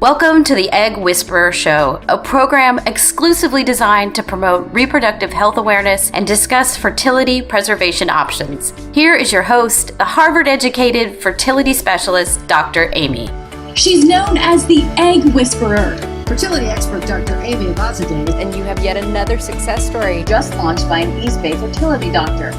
Welcome to the Egg Whisperer Show, a program exclusively designed to promote reproductive health awareness and discuss fertility preservation options. Here is your host, the Harvard-educated fertility specialist, Dr. Amy. She's known as the Egg Whisperer. Fertility expert Dr. Amy Abazadeh. And you have yet another success story Just launched by an East Bay fertility doctor.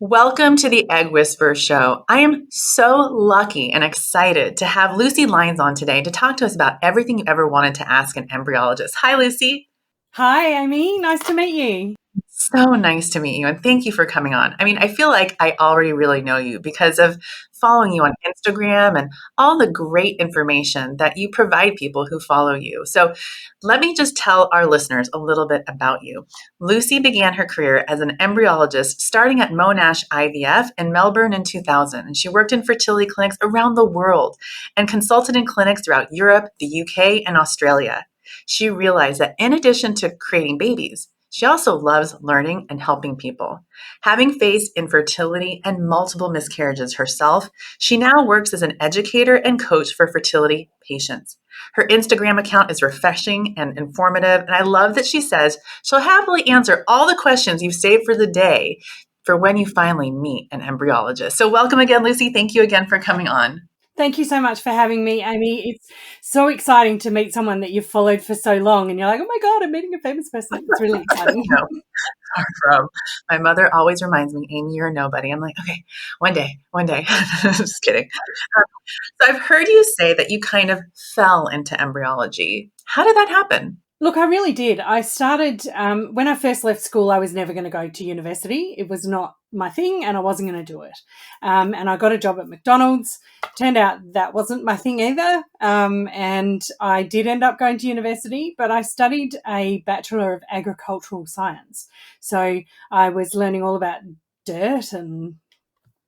Welcome to the Egg Whisperer Show. I am so lucky and excited to have Lucy Lyons on today to talk to us about everything you ever wanted to ask an embryologist. Hi, Lucy. Hi, Amy. Nice to meet you. So nice to meet you, and thank you for coming on. I mean, I feel like I already really know you because of following you on Instagram and all the great information that you provide people who follow you. So let me just tell our listeners a little bit about you. Lucy began her career as an embryologist starting at Monash IVF in Melbourne in 2000, and she worked in fertility clinics around the world and consulted in clinics throughout Europe, the UK, and Australia. She realized that in addition to creating babies, she also loves learning and helping people. Having faced infertility and multiple miscarriages herself, she now works as an educator and coach for fertility patients. Her Instagram account is refreshing and informative, and I love that she says she'll happily answer all the questions you've saved for the day for when you finally meet an embryologist. So welcome again, Lucy. Thank you again for coming on. Thank you so much for having me, Amy. It's so exciting to meet someone that you've followed for so long and you're like, oh my God, I'm meeting a famous person. It's really exciting. No, far from. My mother always reminds me, Amy, you're a nobody. I'm like, okay, one day. Just kidding. So I've heard you say that you kind of fell into embryology. How did that happen? Look, I really did. I started, when I first left school, I was never going to go to university. It was not my thing and I wasn't going to do it. And I got a job at McDonald's. Turned out that wasn't my thing either. And I did end up going to university, but I studied a Bachelor of Agricultural Science. So I was learning all about dirt and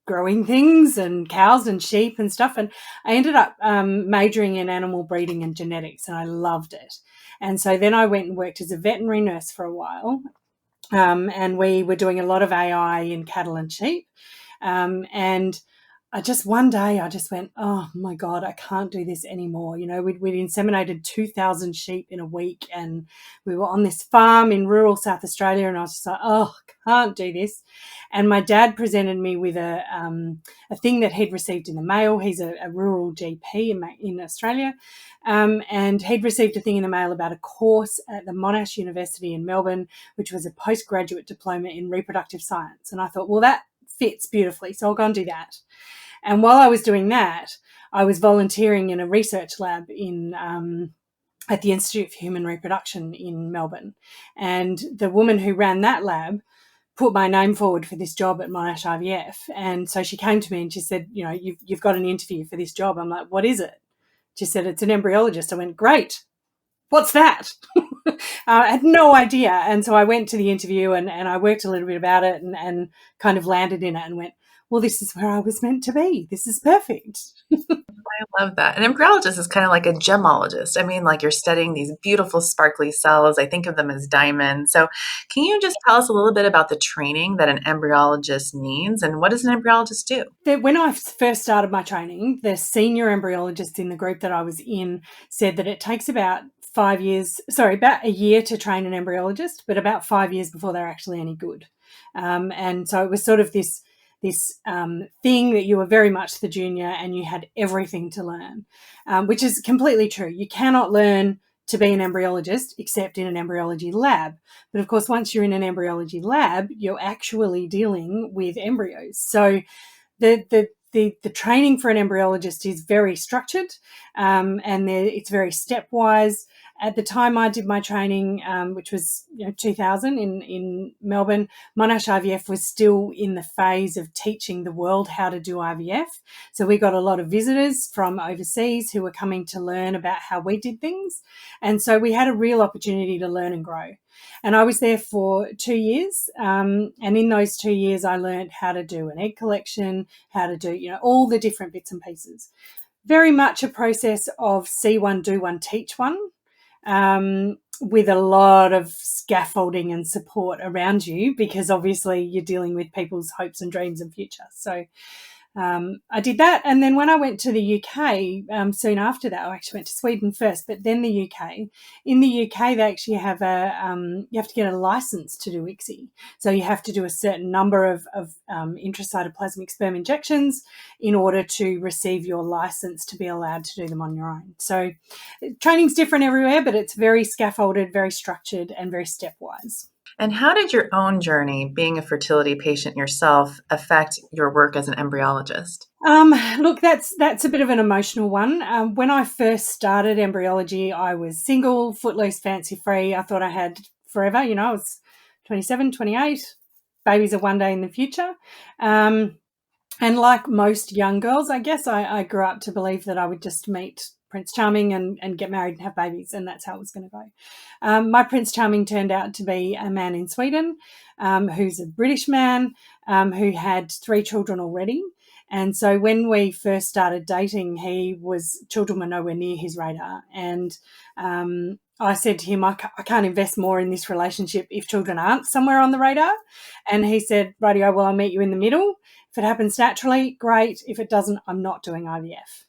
growing things and cows and sheep and stuff. And I ended up majoring in animal breeding and genetics, and I loved it. And so then I went and worked as a veterinary nurse for a while. And we were doing a lot of AI in cattle and sheep. And one day I just went, oh my God, I can't do this anymore. You know, we'd inseminated 2,000 sheep in a week and we were on this farm in rural South Australia, and I was just like, oh, can't do this. And my dad presented me with a thing that he'd received in the mail. He's a rural GP in Australia. And he'd received a thing in the mail about a course at the Monash University in Melbourne, which was a postgraduate diploma in reproductive science. And I thought, well, that fits beautifully, so I'll go and do that. And while I was doing that, I was volunteering in a research lab at the Institute for Human Reproduction in Melbourne. And the woman who ran that lab put my name forward for this job at Monash IVF. And so she came to me and she said, you know, you've got an interview for this job. I'm like, what is it? She said, it's an embryologist. I went, great. What's that? I had no idea. And so I went to the interview and I worked a little bit about it and kind of landed in it and went, well, this is where I was meant to be. This is perfect. I love that. An embryologist is kind of like a gemologist. I mean, like you're studying these beautiful sparkly cells. I think of them as diamonds. So can you just tell us a little bit about the training that an embryologist needs and what does an embryologist do? When I first started my training, the senior embryologist in the group that I was in said that it takes about about a year to train an embryologist, but about 5 years before they're actually any good. And so it was sort of this thing that you were very much the junior and you had everything to learn, which is completely true. You cannot learn to be an embryologist except in an embryology lab. But of course, once you're in an embryology lab, you're actually dealing with embryos. So the training for an embryologist is very structured, and it's very stepwise. At the time I did my training, which was 2000 in Melbourne, Monash IVF was still in the phase of teaching the world how to do IVF. So we got a lot of visitors from overseas who were coming to learn about how we did things. And so we had a real opportunity to learn and grow. And I was there for 2 years. And in those 2 years, I learned how to do an egg collection, how to do, all the different bits and pieces. Very much a process of see one, do one, teach one. With a lot of scaffolding and support around you because obviously you're dealing with people's hopes and dreams and future. So I did that. And then when I went to the UK, soon after that, I actually went to Sweden first, but then the UK. In the UK, they actually have you have to get a license to do ICSI. So you have to do a certain number of intracytoplasmic sperm injections in order to receive your license to be allowed to do them on your own. So training's different everywhere, but it's very scaffolded, very structured, and very stepwise. And how did your own journey, being a fertility patient yourself, affect your work as an embryologist? Look, that's a bit of an emotional one. When I first started embryology, I was single, footloose, fancy-free. I thought I had forever. I was 27, 28. Babies are one day in the future. And like most young girls, I guess, I grew up to believe that I would just meet Prince Charming and get married and have babies, and that's how it was going to go. My Prince Charming turned out to be a man in Sweden who's a British man who had 3 children already. And so when we first started dating, children were nowhere near his radar. And I said to him, I can't invest more in this relationship if children aren't somewhere on the radar. And he said, rightio, well, I'll meet you in the middle. If it happens naturally, great. If it doesn't, I'm not doing IVF.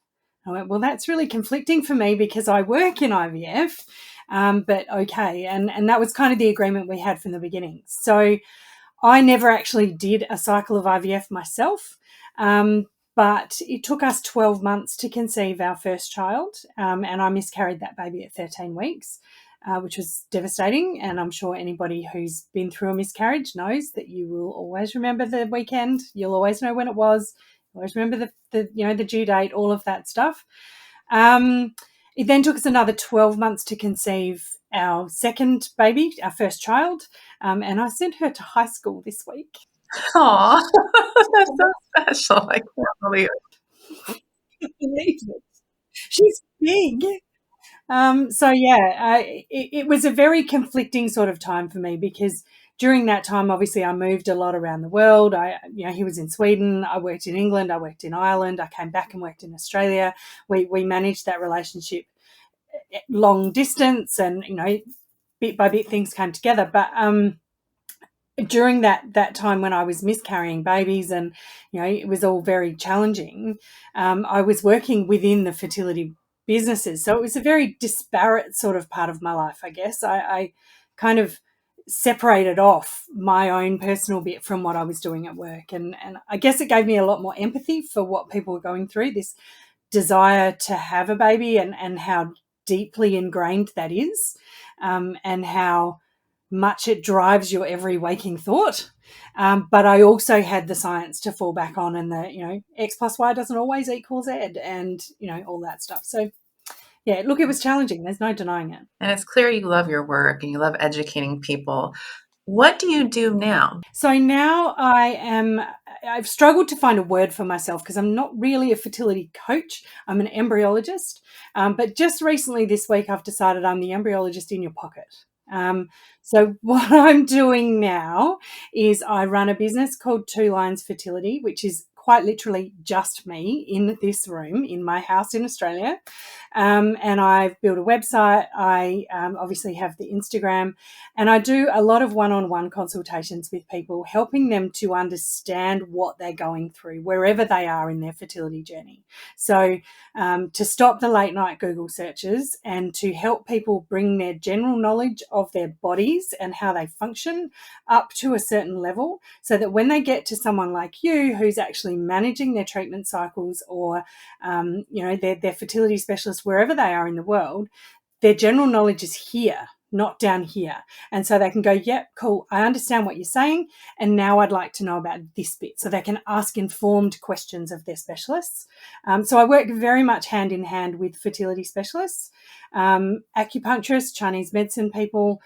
I went, well, that's really conflicting for me because I work in IVF, but okay. And that was kind of the agreement we had from the beginning. So I never actually did a cycle of IVF myself, but it took us 12 months to conceive our first child, and I miscarried that baby at 13 weeks. Which was devastating, and I'm sure anybody who's been through a miscarriage knows that you will always remember the weekend. You'll always know when it was. You always remember the due date, all of that stuff. It then took us another 12 months to conceive our second baby, our first child, and I sent her to high school this week. Aw, that's so special. I can't believe it. She's big. So yeah, it was a very conflicting sort of time for me because during that time, obviously, I moved a lot around the world. He was in Sweden. I worked in England. I worked in Ireland. I came back and worked in Australia. We managed that relationship long distance, and bit by bit things came together. But during that time when I was miscarrying babies and it was all very challenging, I was working within the fertility businesses, so it was a very disparate sort of part of my life. I guess I kind of separated off my own personal bit from what I was doing at work, and I guess it gave me a lot more empathy for what people were going through, this desire to have a baby and how deeply ingrained that is, and how much it drives your every waking thought. But I also had the science to fall back on, and the X plus Y doesn't always equal Z, and all that stuff. So yeah, look, it was challenging. There's no denying it. And it's clear you love your work and you love educating people. What do you do now? So now I've struggled to find a word for myself because I'm not really a fertility coach. I'm an embryologist. But just recently this week, I've decided I'm the embryologist in your pocket. So what I'm doing now is I run a business called Two Lines Fertility, which is quite literally just me in this room in my house in Australia. And I've built a website. I obviously have the Instagram, and I do a lot of one-on-one consultations with people, helping them to understand what they're going through wherever they are in their fertility journey. So to stop the late night Google searches and to help people bring their general knowledge of their bodies and how they function up to a certain level, so that when they get to someone like you who's actually managing their treatment cycles, or their fertility specialist wherever they are in the world, their general knowledge is here, not down here. And so they can go, yep, cool, I understand what you're saying, and now I'd like to know about this bit, so they can ask informed questions of their specialists. So I work very much hand in hand with fertility specialists, acupuncturists, Chinese medicine people,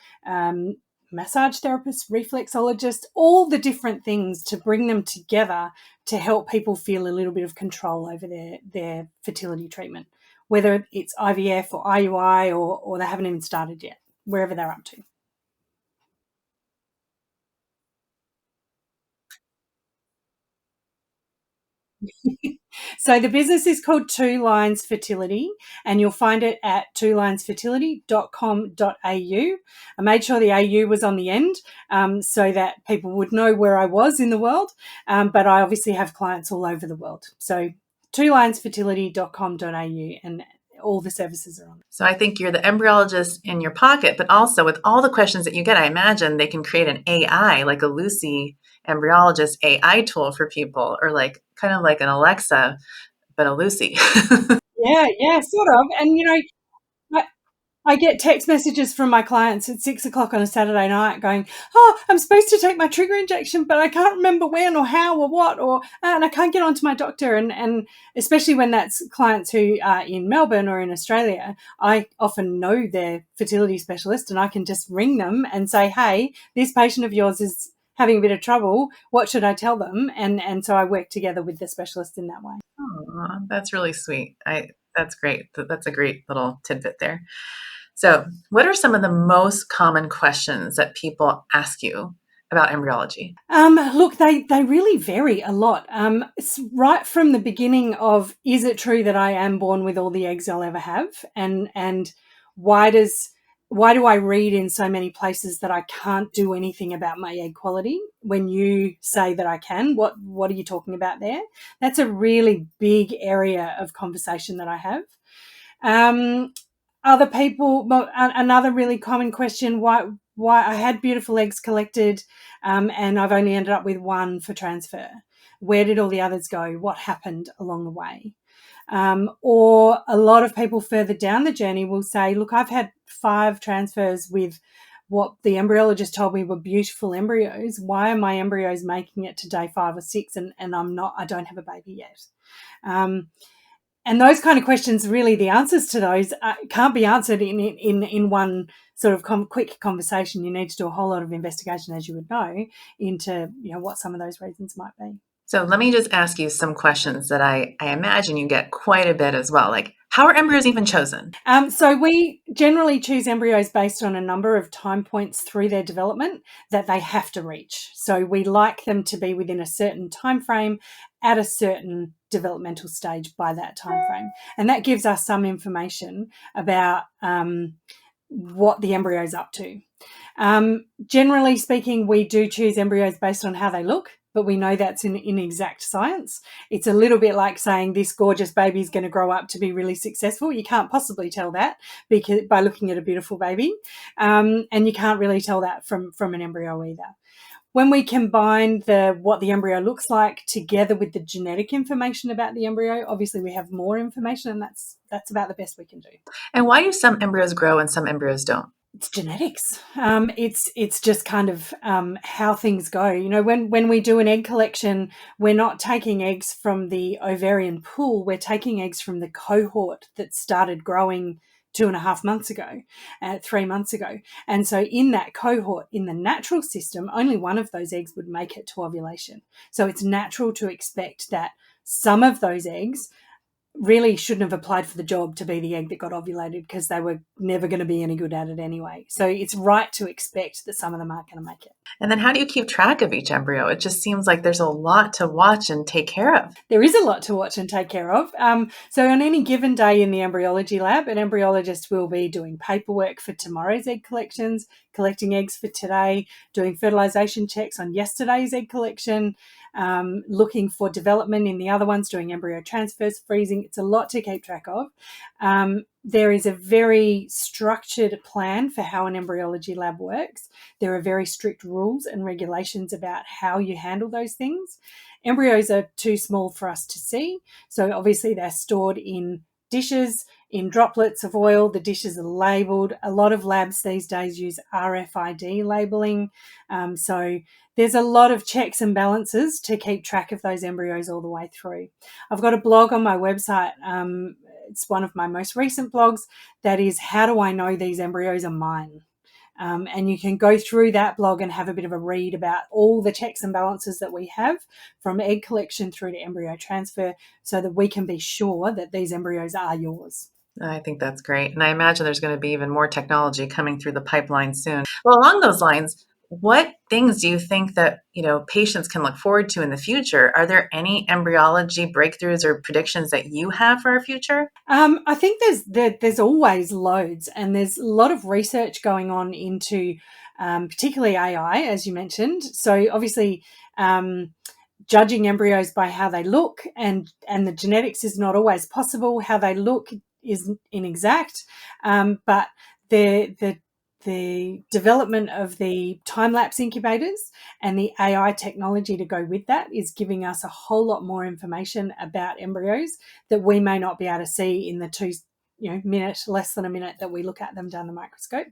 massage therapists, reflexologists, all the different things to bring them together to help people feel a little bit of control over their fertility treatment, whether it's IVF or IUI or they haven't even started yet, wherever they're up to. So the business is called Two Lines Fertility, and you'll find it at twolinesfertility.com.au. I made sure the AU was on the end so that people would know where I was in the world, but I obviously have clients all over the world. So twolinesfertility.com.au, and all the services are on. So I think you're the embryologist in your pocket, but also with all the questions that you get, I imagine they can create an AI, like a Lucy embryologist AI tool for people, or like kind of like an Alexa, but a Lucy. Yeah, sort of. And, I get text messages from my clients at 6 o'clock on a Saturday night going, "Oh, I'm supposed to take my trigger injection, but I can't remember when or how or what, and I can't get onto my doctor." And especially when that's clients who are in Melbourne or in Australia, I often know their fertility specialist, and I can just ring them and say, "Hey, this patient of yours is having a bit of trouble. What should I tell them?" And so I work together with the specialist in that way. Oh, that's really sweet. That's great. That's a great little tidbit there. So, what are some of the most common questions that people ask you about embryology? Look, they really vary a lot. It's right from the beginning of, is it true that I am born with all the eggs I'll ever have, and why do I read in so many places that I can't do anything about my egg quality when you say that I can? What are you talking about there? That's a really big area of conversation that I have. Other people, another really common question: why I had beautiful eggs collected, and I've only ended up with one for transfer. Where did all the others go? What happened along the way? Or a lot of people further down the journey will say, "Look, I've had 5 transfers with what the embryologist told me were beautiful embryos. Why are my embryos making it to day 5 or 6, and I don't have a baby yet?" And those kind of questions, really, the answers to those can't be answered in one sort of quick conversation. You need to do a whole lot of investigation, as you would know, into what some of those reasons might be. So let me just ask you some questions that I imagine you get quite a bit as well. Like, how are embryos even chosen? So we generally choose embryos based on a number of time points through their development that they have to reach. So we like them to be within a certain time frame at a certain developmental stage by that time frame. And that gives us some information about what the embryo is up to. Generally speaking, we do choose embryos based on how they look, but we know that's an inexact science. It's a little bit like saying this gorgeous baby is going to grow up to be really successful. You can't possibly tell that by looking at a beautiful baby, and you can't really tell that from an embryo either. When we combine what the embryo looks like together with the genetic information about the embryo, obviously we have more information, and that's about the best we can do. And why do some embryos grow and some embryos don't? It's genetics. It's just kind of how things go. When we do an egg collection, we're not taking eggs from the ovarian pool. We're taking eggs from the cohort that started growing 2.5 months ago, 3 months ago. And so in that cohort, in the natural system, only one of those eggs would make it to ovulation. So it's natural to expect that some of those eggs really shouldn't have applied for the job to be the egg that got ovulated, because they were never going to be any good at it anyway. So it's right to expect that some of them aren't going to make it. And then how do you keep track of each embryo? It just seems like there's a lot to watch and take care of. There is a lot to watch and take care of. So on any given day in the embryology lab, an embryologist will be doing paperwork for tomorrow's egg collections, collecting eggs for today, doing fertilization checks on yesterday's egg collection, looking for development in the other ones, doing embryo transfers, freezing. It's a lot to keep track of. There is a very structured plan for how an embryology lab works. There are very strict rules and regulations about how you handle those things. Embryos are too small for us to see, so obviously they're stored in dishes, in droplets of oil. The dishes are labelled. A lot of labs these days use RFID labelling. So there's a lot of checks and balances to keep track of those embryos all the way through. I've got a blog on my website. It's one of my most recent blogs. That is, how do I know these embryos are mine? And you can go through that blog and have a bit of a read about all the checks and balances that we have from egg collection through to embryo transfer, so that we can be sure that these embryos are yours. I think that's great. And I imagine there's going to be even more technology coming through the pipeline soon. Well, along those lines, what things do you think that, patients can look forward to in the future? Are there any embryology breakthroughs or predictions that you have for our future? I think there's always loads, and there's a lot of research going on into particularly AI, as you mentioned. So obviously, judging embryos by how they look and the genetics is not always possible. How they look is inexact, but the development of the time-lapse incubators and the AI technology to go with that is giving us a whole lot more information about embryos that we may not be able to see in the less than a minute that we look at them down the microscope.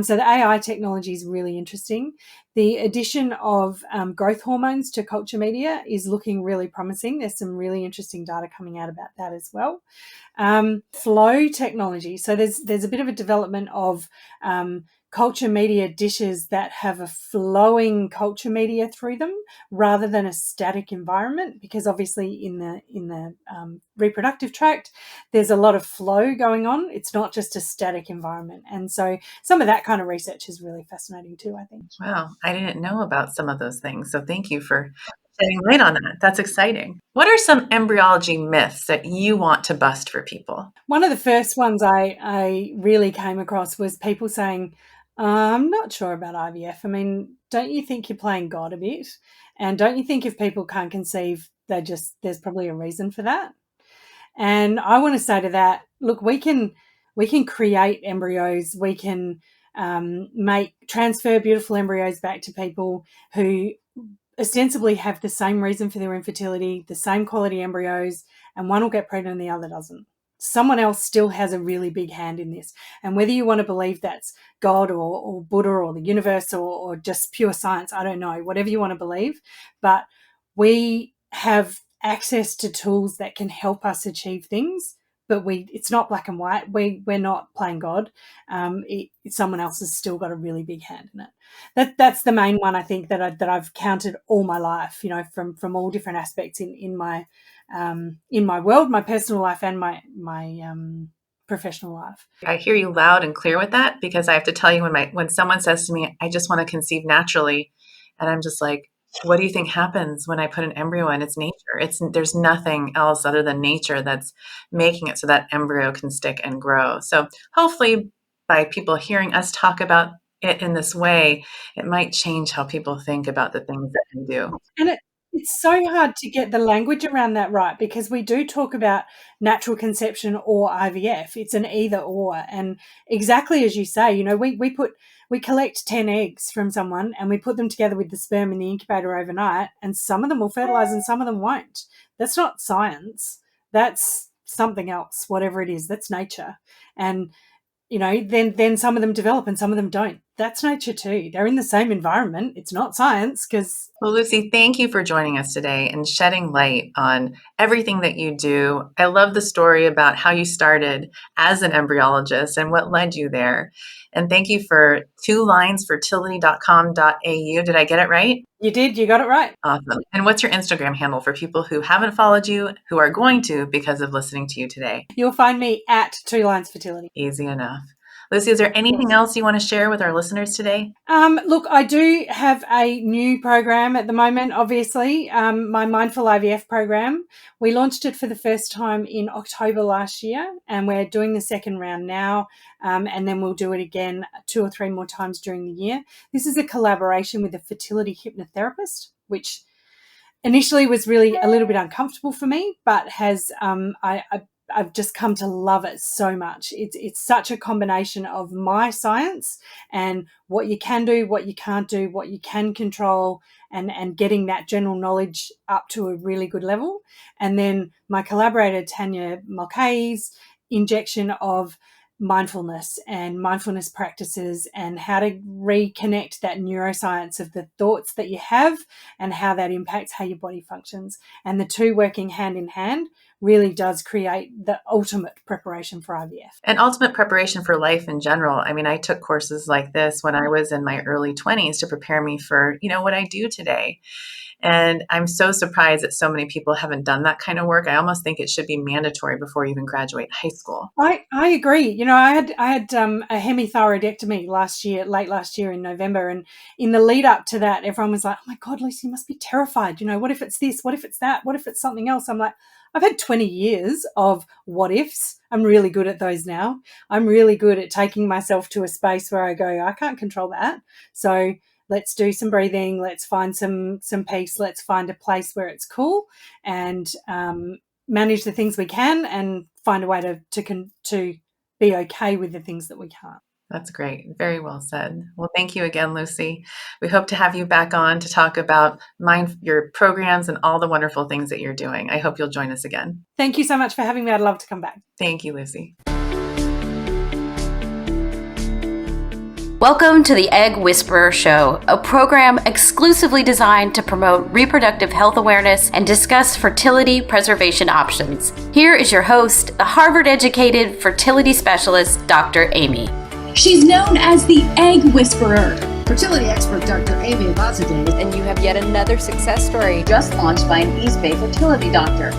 So the AI technology is really interesting. The addition of growth hormones to culture media is looking really promising. There's some really interesting data coming out about that as well. Flow technology. So there's a bit of a development of culture media dishes that have a flowing culture media through them rather than a static environment, because obviously in the reproductive tract there's a lot of flow going on. It's not just a static environment, and so some of that kind of research is really fascinating too, I think. Wow, I didn't know about some of those things. So thank you for shedding light on that. That's exciting. What are some embryology myths that you want to bust for people? One of the first ones I really came across was people saying, I'm not sure about IVF. I mean, don't you think you're playing God a bit? And don't you think if people can't conceive, there's probably a reason for that? And I want to say to that, look, we can create embryos. We can transfer beautiful embryos back to people who ostensibly have the same reason for their infertility, the same quality embryos, and one will get pregnant and the other doesn't. Someone else still has a really big hand in this. And whether you want to believe that's God or Buddha or the universe or just pure science, I don't know, whatever you want to believe. But we have access to tools that can help us achieve things, but it's not black and white. We're not playing God. Someone else has still got a really big hand in it. That's the main one, I think, that I've counted all my life, from all different aspects in my world, my personal life and my professional life. I hear you loud and clear with that, because I have to tell you, when someone says to me, I just want to conceive naturally, and I'm just like, what do you think happens when I put an embryo in? It's nature. There's nothing else other than nature that's making it so that embryo can stick and grow. So hopefully by people hearing us talk about it in this way, it might change how people think about the things that we do. And it's so hard to get the language around that right, because we do talk about natural conception or IVF. It's an either or. And exactly as you say, we collect 10 eggs from someone and we put them together with the sperm in the incubator overnight, and some of them will fertilize and some of them won't. That's not science. That's something else, whatever it is. That's nature. And then some of them develop and some of them don't. That's nature too. They're in the same environment. It's not science. Well, Lucy, thank you for joining us today and shedding light on everything that you do. I love the story about how you started as an embryologist and what led you there. And thank you for twolinesfertility.com.au. Did I get it right? You did. You got it right. Awesome. And what's your Instagram handle for people who haven't followed you, who are going to because of listening to you today? You'll find me at Two Lines Fertility. Easy enough. Lucy, is there anything else you want to share with our listeners today? Look, I do have a new program at the moment, obviously, my Mindful IVF program. We launched it for the first time in October last year, and we're doing the second round now, and then we'll do it again 2 or 3 more times during the year. This is a collaboration with a fertility hypnotherapist, which initially was really a little bit uncomfortable for me, but has I've just come to love it so much. It's such a combination of my science and what you can do, what you can't do, what you can control, and getting that general knowledge up to a really good level. And then my collaborator, Tanya Mulcahy's injection of mindfulness and mindfulness practices and how to reconnect that neuroscience of the thoughts that you have and how that impacts how your body functions. And the two working hand in hand really does create the ultimate preparation for IVF. And ultimate preparation for life in general. I mean, I took courses like this when I was in my early 20s to prepare me for, what I do today. And I'm so surprised that so many people haven't done that kind of work. I almost think it should be mandatory before you even graduate high school. I agree. I had a hemithyroidectomy late last year in November, and in the lead up to that, everyone was like, "Oh my God, Lucy, you must be terrified. What if it's this? What if it's that? What if it's something else?" I'm like, I've had 20 years of what ifs. I'm really good at those now. I'm really good at taking myself to a space where I go, I can't control that. So let's do some breathing. Let's find some peace. Let's find a place where it's cool and manage the things we can and find a way to be okay with the things that we can't. That's great. Very well said. Well, thank you again, Lucy. We hope to have you back on to talk about your programs and all the wonderful things that you're doing. I hope you'll join us again. Thank you so much for having me. I'd love to come back. Thank you, Lucy. Welcome to the Egg Whisperer Show, a program exclusively designed to promote reproductive health awareness and discuss fertility preservation options. Here is your host, the Harvard-educated fertility specialist, Dr. Amy. She's known as the Egg Whisperer. Fertility expert Dr. Amy Abazadeh. And you have yet another success story Just launched by an East Bay fertility doctor.